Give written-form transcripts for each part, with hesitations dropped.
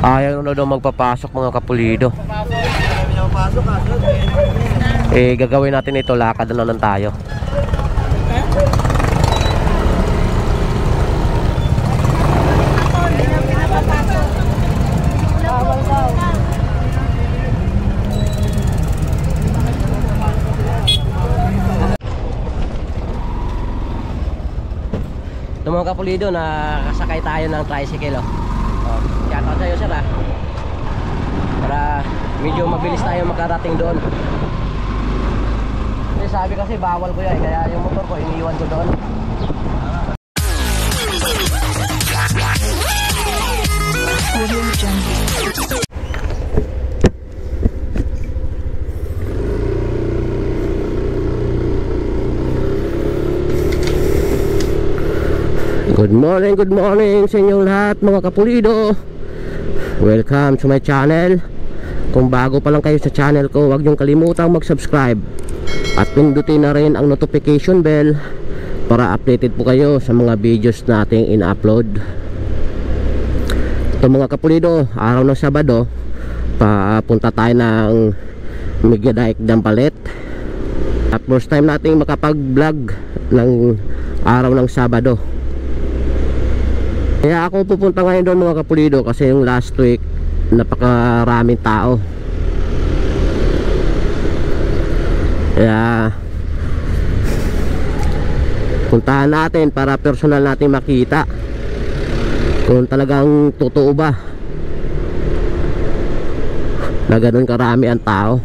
Ayaw na daw magpapasok mga kapulido. Eh gagawin natin ito, lakad na lang tayo. Ito mga kapulido, nakasakay tayo ng tricycle. Shoutout sa'yo sir para medyo mabilis tayo makarating doon. Kasi sabi kasi bawal ko yan, kaya yung motor ko iniiwan ko doon. Good morning sa inyong lahat mga kapulido. Welcome to my channel. Kung bago pa lang kayo sa channel ko, huwag niyong kalimutang mag-subscribe at pindutin na rin ang notification bell para updated po kayo sa mga videos nating in-upload. Ito mga kapulido, araw ng Sabado, papunta tayo ng Migyadaik Dampalit. At first time nating makapag-vlog ng araw ng Sabado. Kaya ako pupunta ngayon doon mga kapulido kasi yung last week napakaraming tao. Kaya puntahan natin para personal natin makita kung talagang totoo ba na ganun karami ang tao.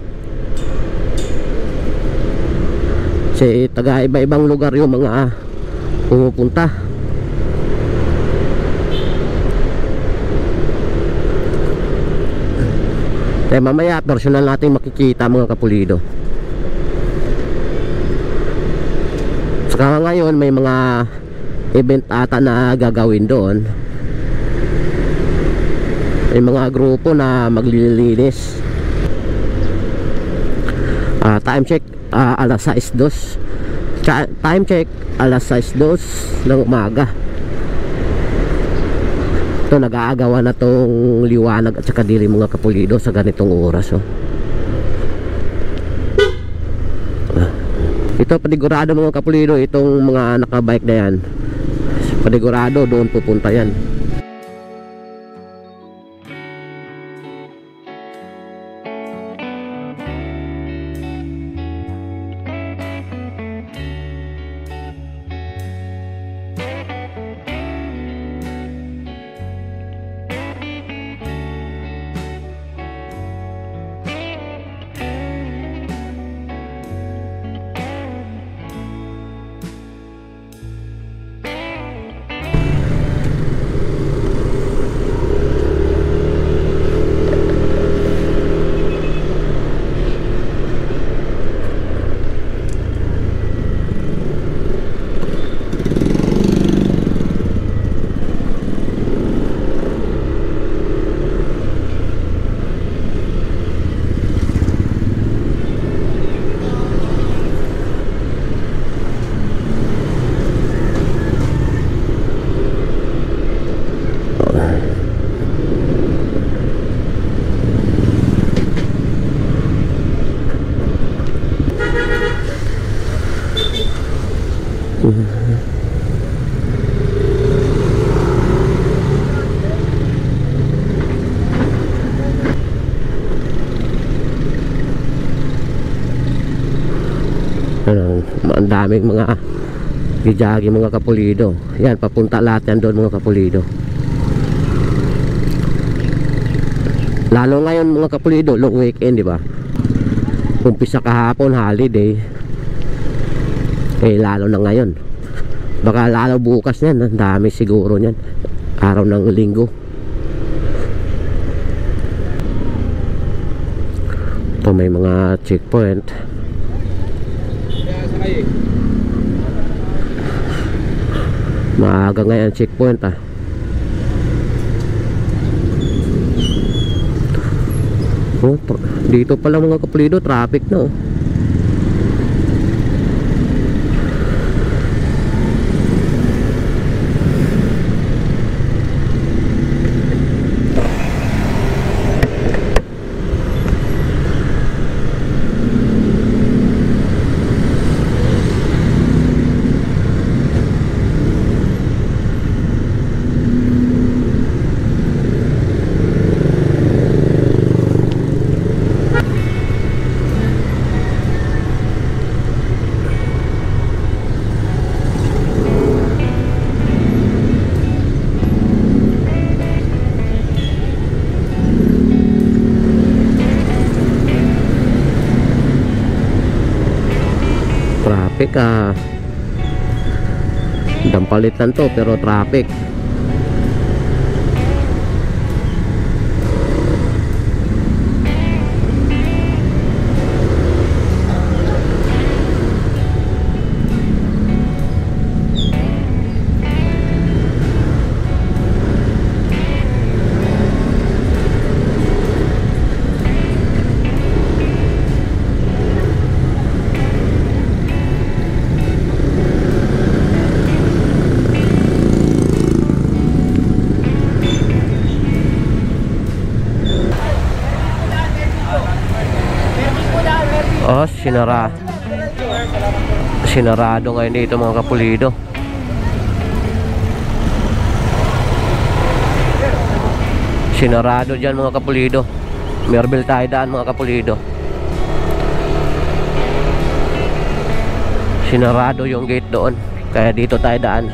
Kasi taga iba-ibang lugar yung mga pumupunta. Kaya mamaya personal natin makikita mga kapulido. Saka ngayon may mga event ata na gagawin doon. May mga grupo na maglilinis. Time check alas 6:02. Time check alas 6:02 ng umaga. Ito, nag-aagawan na tong liwanag at saka dilim mga kapulido sa ganitong oras. Ito panigurado mga kapulido, itong mga nakabike na yan, panigurado doon pupunta yan. Ang daming mga gijagi mga kapulido. Yan, papunta lahat yan doon mga kapulido. Lalo ngayon mga kapulido, long weekend, di ba? Umpisa kahapon holiday, lalo na ngayon. Baka lalo bukas yan, ang dami siguro yan, araw ng linggo. Ito may mga checkpoint. Maaga ngayon checkpoint dito pala mga kapulido, traffic na traffic dampalit lang to pero traffic. Oh, sinarado ngayon dito mga kapulido. Sinarado dyan mga kapulido. Merbel tayo daan mga kapulido. Sinarado yung gate doon, kaya dito tayo daan.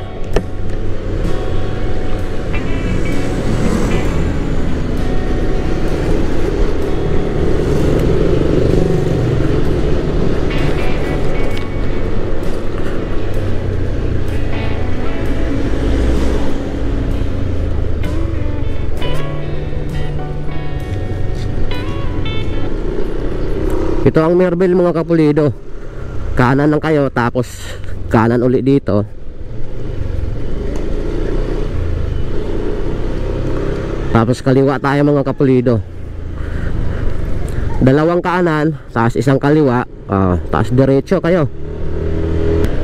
Ito ang Merbel mga kapulido. Kanan lang kayo, tapos kanan uli dito. Tapos kaliwa tayo mga kapulido. Dalawang kanan, tapos isang kaliwa, tapos diretso kayo.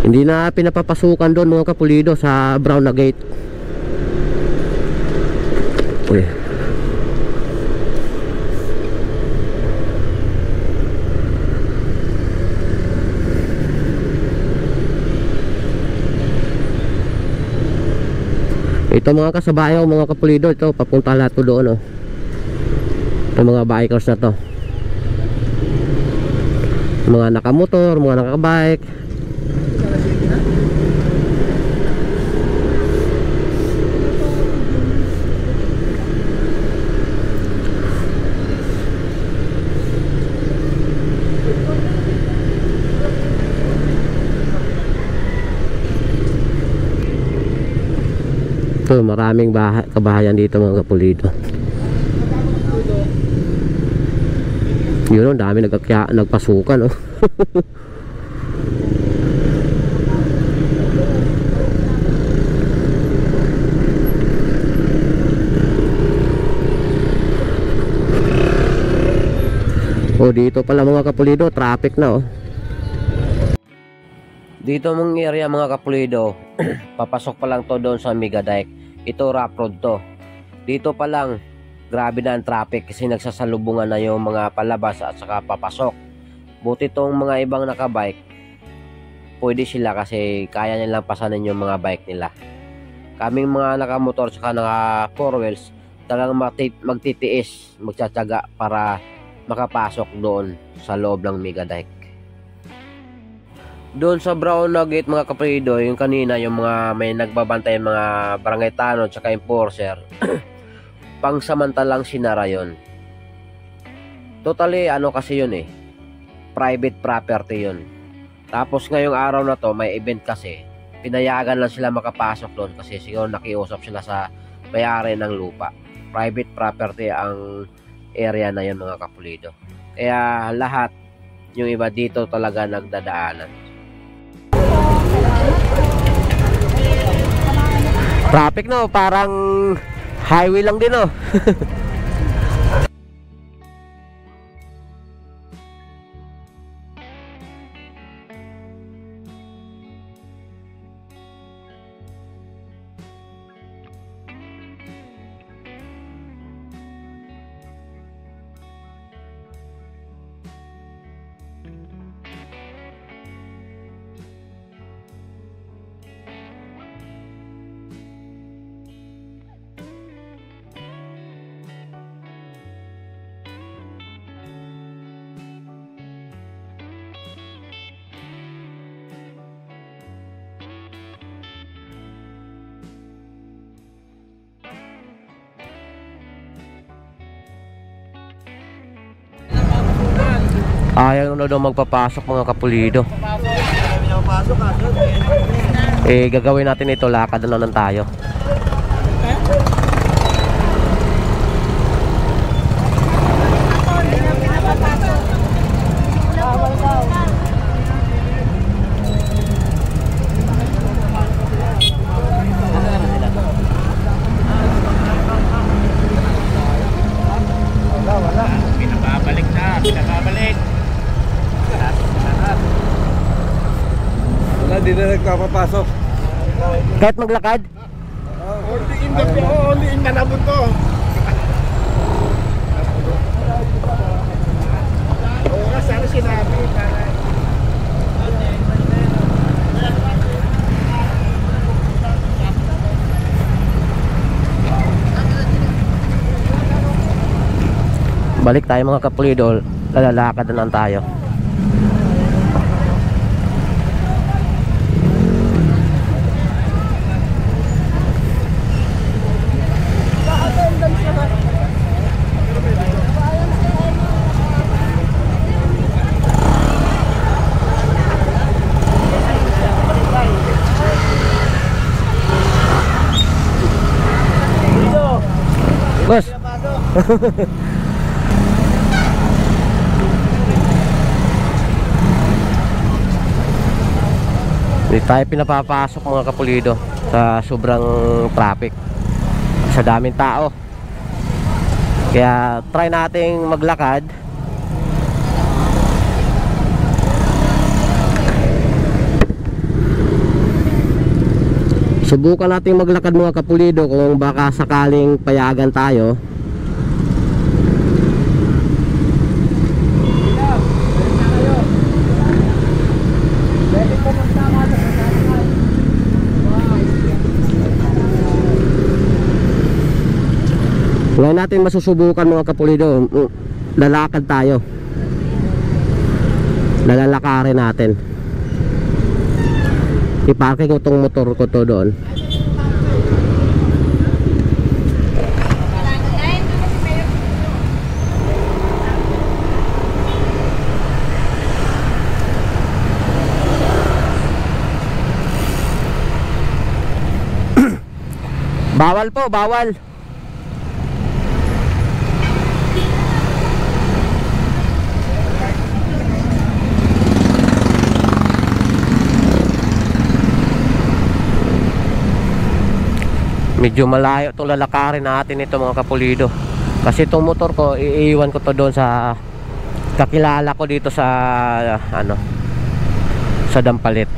Hindi na pinapapasukan doon mga kapulido sa brown na gate. Uy. Ito mga kasabayaw mga kapulido, ito papunta lahat to doon, oh. Ito mga bikers na to, mga nakamotor, mga nakabike. Ito, maraming kabahayan dito mga kapulido. Yun, dami nagpasukan, oh. Oh, dito pala mga kapulido, traffic na, oh. Dito mong area mga kapulido, papasok pa lang to doon sa Megadike. Ito rough road to. Dito pa lang, grabe na ang traffic kasi nagsasalubungan na yung mga palabas at saka papasok. Buti tong mga ibang nakabike, pwede sila kasi kaya nilang pasanin yung mga bike nila. Kaming mga nakamotor at saka naka 4 wheels, talagang magtitiis, magtsatsaga para makapasok doon sa loob ng Megadike. Doon sa brown na gate mga kapulido, yung kanina yung mga may nagbabantay mga barangay tanod tsaka enforcer, pangsamantalang sinara yun. Totally ano kasi yun eh, private property yun. Tapos ngayong araw na to may event kasi, pinayagan lang sila makapasok doon kasi siguro nakiusap sila sa may-ari ng lupa. Private property ang area na yun mga kapulido. Kaya lahat yung iba dito talaga nagdadaanan. Traffic no, parang highway lang din, no. Ayaw na daw magpapasok mga kapulido. papasok kaso. Gagawin natin ito, lakad na lang tayo. Pinababalik. Wala, di na nagpapapasok. Kahit maglakad? Only in Manabon to. Oo nga, sana sinabi. Balik tayo mga kapulido, lalakad na lang tayo. Boss. Hindi tayo pinapapasok mga kapulido sa sobrang traffic, sa daming tao. Kaya try nating maglakad. Subukan nating maglakad mga kapulido kung baka sakaling payagan tayo. Ngayon natin masusubukan mga kapulido, lalakad tayo, lalakarin natin. Iparking ko tong motor ko to doon. Bawal po, bawal. Medyo malayo itong lalakarin natin ito mga kapulido. Kasi itong motor ko, iiwan ko to doon sa kakilala ko dito sa sa Dampalit.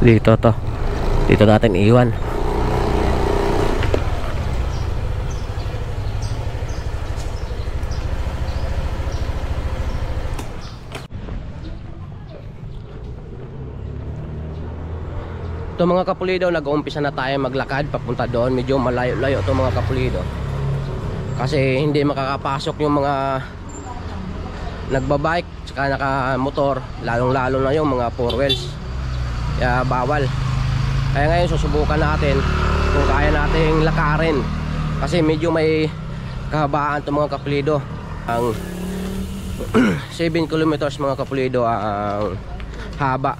Dito to. Dito natin iwan. Ito mga kapulido, nag-uumpisa na tayo maglakad papunta doon. Medyo malayo-layo ito mga kapulido. Kasi hindi makakapasok yung mga nagbabike saka nakamotor, lalong-lalo na yung mga four wheels. Kaya bawal. Kaya ngayon susubukan natin kung kaya nating lakarin. Kasi medyo may kahabaan ito mga kapulido. Ang 7 kilometers mga kapulido ang haba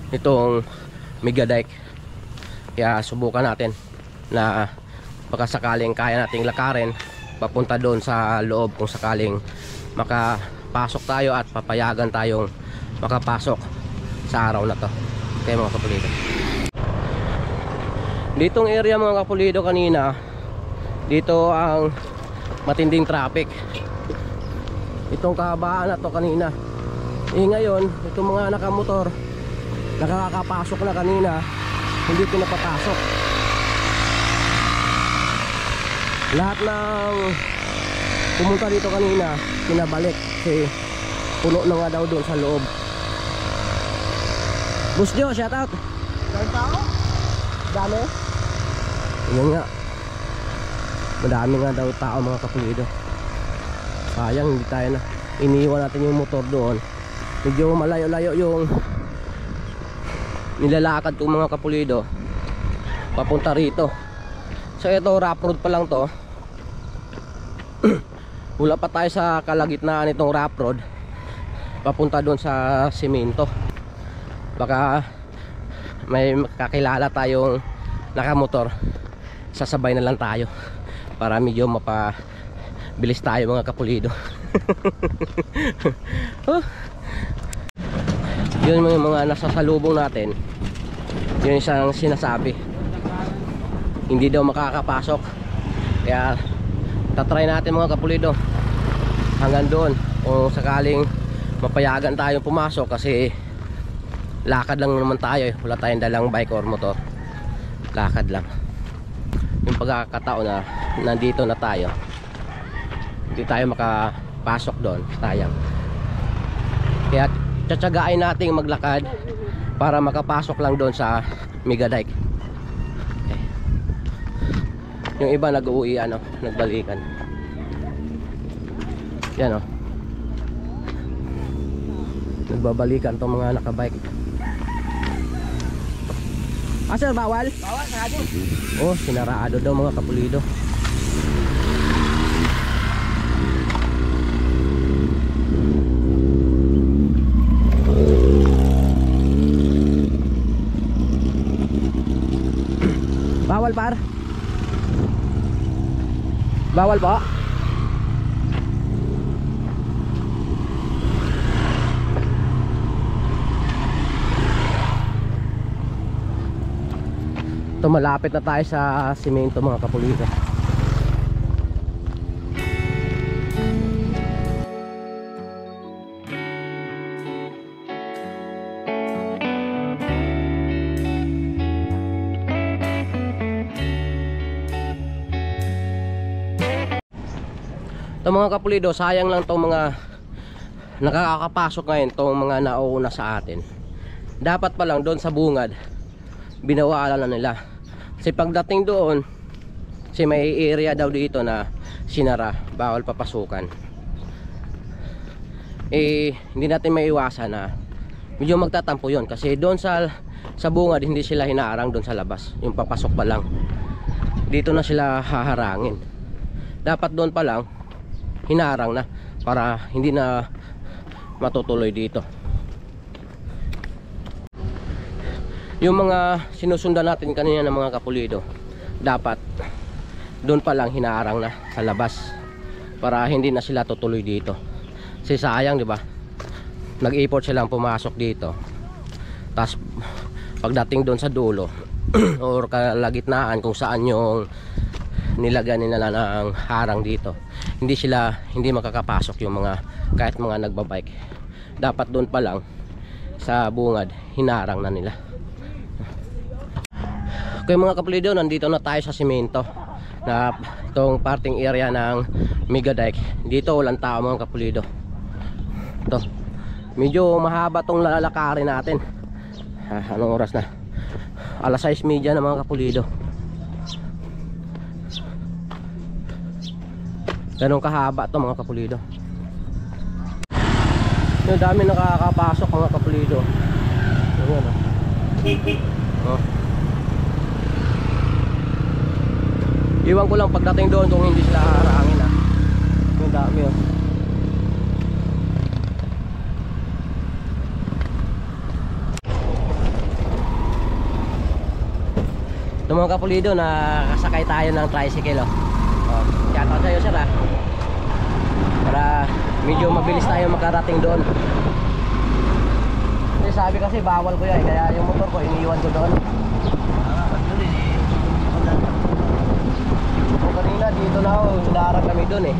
nitong Megadike. Kaya subukan natin na baka sakaling kaya nating lakarin papunta doon sa loob, kung sakaling makapasok tayo at papayagan tayong makapasok sa araw na to. Okay mga kapulido, ditong area mga kapulido, kanina dito ang matinding traffic. itong kahabaan na to kanina. Ngayon itong mga nakamotor nakakapasok na kanina, hindi pinapapasok. Lahat ng pumunta dito kanina pinabalik kasi puno na nga daw doon sa loob. Boss Joe, shout out. Dahil tao? Dami? Yun nga, madami nga daw tao mga kapulido. Sayang hindi tayo na iniwan natin yung motor doon. Medyo malayo-layo yung nilalakad kong mga kapulido papunta rito. So ito rough road pa lang to. Wala pa tayo sa kalagitnaan itong rough road papunta doon sa simento. Baka may kakilala tayong nakamotor, sasabay na lang tayo para medyo mapabilis tayo mga kapulido. Yun yung mga nasasalubong natin. Yun isang sinasabi, hindi daw makakapasok. Kaya tatry natin mga kapulido hanggang doon kung sakaling mapayagan tayong pumasok, kasi lakad lang naman tayo eh. Wala tayong dalang bike or motor, lakad lang. Yung pagkakataon na nandito na tayo, hindi tayo makapasok doon, sayang. Kaya tsatsagain nating maglakad para makapasok lang doon sa Megadike. Okay. Yung iba nag-uwi, nagbalikan. Yan nagbabalikan tong mga nakabike. Sir, bawal? Bawal, sarado. Oh, sinarado daw mga kapulido. Bawal par? Bawal po? Ito, malapit na tayo sa simento mga kapulido. Ito mga kapulido, sayang lang itong mga nakakapasok ngayon, itong mga nauuna sa atin. Dapat pa lang doon sa bungad binawalan na nila. Kasi pagdating doon, kasi may area daw dito na sinara, bawal papasukan. Hindi natin maiwasan na medyo magtatampo yon, kasi doon sa bungad hindi sila hinaarang doon sa labas, yung papasok pa lang. Dito na sila haharangin. Dapat doon pa lang hinaarang na para hindi na matutuloy dito. Yung mga sinusundan natin kanina ng mga kapulido, dapat doon pa lang hinaarang na sa labas para hindi na sila tutuloy dito. Kasi sayang, di ba? Nag-effort silang pumasok dito, tapos pagdating doon sa dulo or kalagitnaan kung saan yung nilagyan nila ng harang dito, hindi makakapasok yung mga, kahit mga nagbabike. Dapat doon pa lang sa bungad hinarang na nila. Okay mga kapulido, nandito na tayo sa simento na itong parting area ng Megadike. Dito walang tao mga kapulido. Ito, medyo mahaba tong lalakarin natin. Anong oras na? 6:30 na mga kapulido. Ganun kahaba to mga kapulido. Yung dami nakakapasok mga kapulido. Ayan, oh. Iwan ko lang pagdating doon kung hindi sila harangin ah. Yung dami oh. Ito mga kapulido, nakasakay tayo ng tricycle oh. Shout out sa'yo sir ah, para medyo mabilis tayo makarating doon. Kasi sabi kasi bawal ko yan, kaya yung motor ko iniiwan ko doon. Kanina dito na ako, hinarang kami doon eh.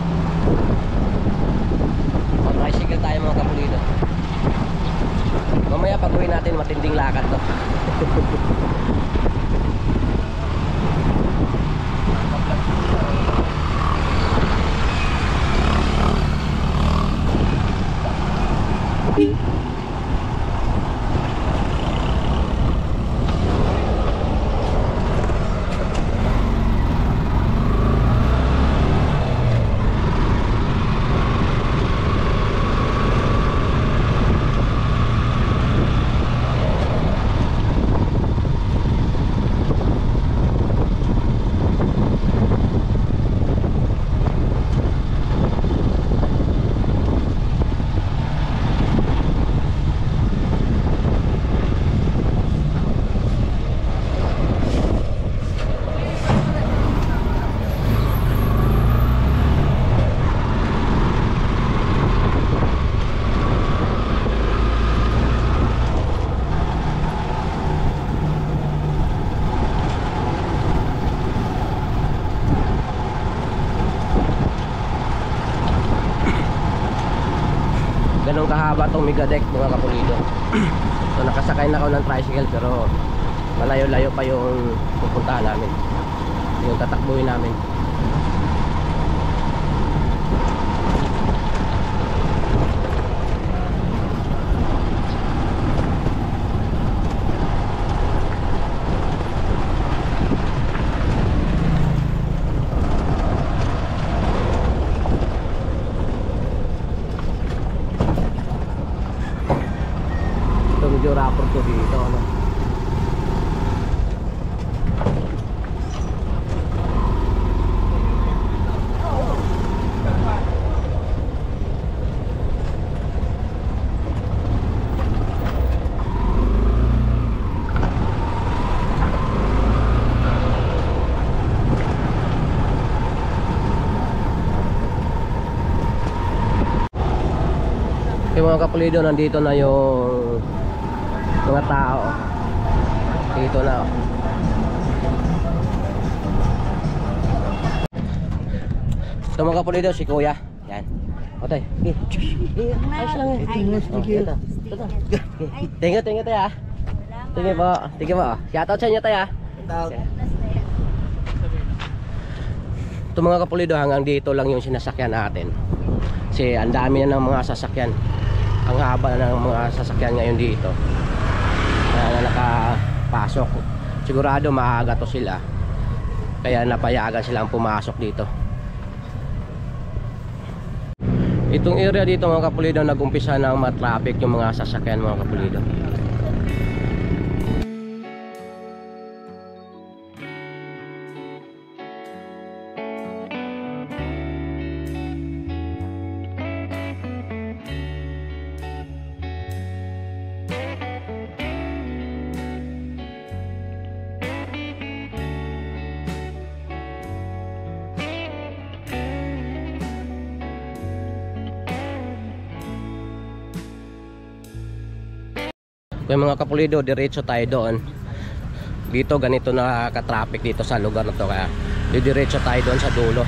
Ganun kahaba tong Megadeck mga kapulido. So nakasakay na ako ng tricycle pero malayo-layo pa yung pupuntahan namin, yung tatakbuhin namin. Medyo rapper ko dito, ano? Okay mga kapulido, nandito na yung mga tao dito na. Ito mga kapulido, si kuya yan. Otay, ayos lang eh. Tingin tayo ha. Tingin po, shoutout sa inyo tayo ha. Ito mga kapulido, hanggang dito lang yung sinasakyan natin kasi ang dami na ng mga sasakyan. Ang haba ng mga sasakyan ngayon dito na nakapasok. Sigurado maaga to sila, kaya napayagan silang pumasok dito. Itong area dito mga kapulido, nag-umpisa ng ma-traffic yung mga sasakyan mga kapulido. Kaya mga kapulido, diretso tayo doon. Dito ganito na ka-traffic dito sa lugar na to, kaya diretso tayo doon sa dulo.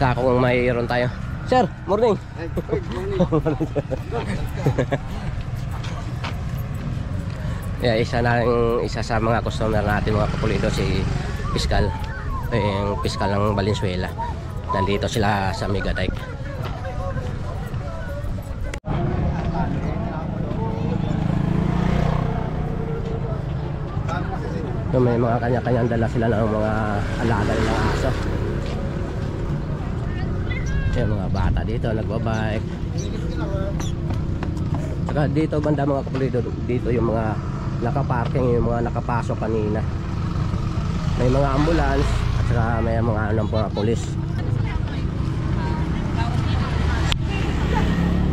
Kaya kung mayroon tayo. Sir, morning. Good morning. Yeah, isa sa mga customer natin mga kapulido, si Piskal, yung Piskal ng Valenzuela. Nandito sila sa Megadeck. Yung may mga kanya-kanyang dala sila ng mga alaga ng aso. Yung mga bata dito nagbabike. Saka dito banda mga kapulido, dito yung mga nakaparking, yung mga nakapasok kanina. May mga ambulance at saka may mga pulis.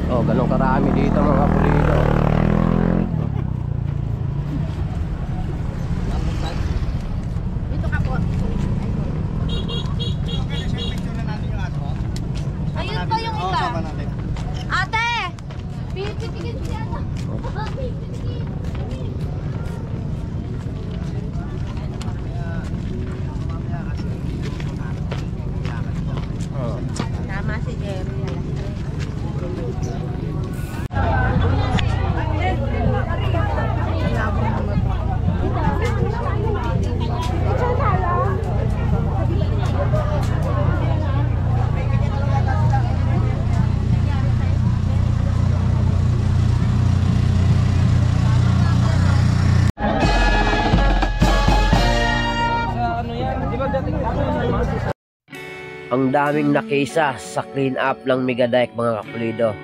Oh, ganun karami dito mga kapulido. Ayun pa yung iba. Ate! Pipigil siya. Tama si Jerry. Ang daming nakisa sa clean up ng Megadike mga kapulido.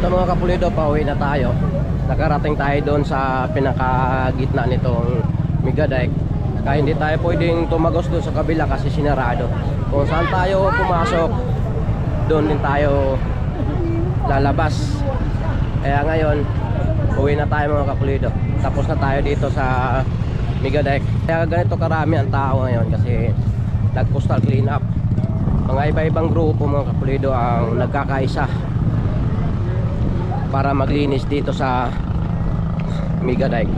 Ito mga kapulido, pauwi na tayo. Nakarating tayo doon sa pinakagitna nitong Megadike. Kaya hindi tayo pwedeng tumagos doon sa kabila kasi sinarado. Kung saan tayo pumasok, doon din tayo lalabas. Kaya ngayon, uwi na tayo mga kapulido. Tapos na tayo dito sa Megadike. Kaya ganito karami ang tao ngayon kasi nag-coastal clean up. Mga iba-ibang grupo mga kapulido ang nagkakaisa para maglinis dito sa Megadike.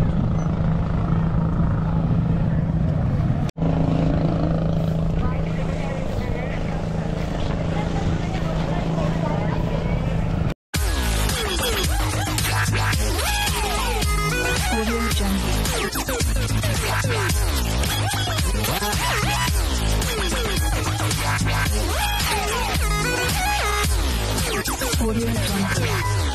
Audio Jungle.